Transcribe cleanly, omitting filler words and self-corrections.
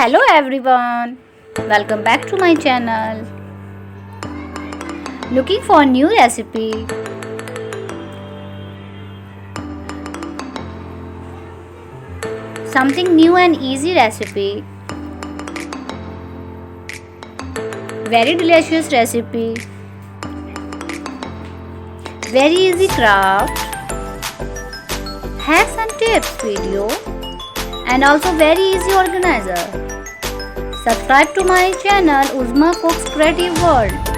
Hello everyone, welcome back to my channel. Looking for new recipe? Something new and easy recipe. Very delicious recipe. Very easy craft. Hacks and tips video. And also very easy organizer. Subscribe to my channel Uzma Cooks Creative World.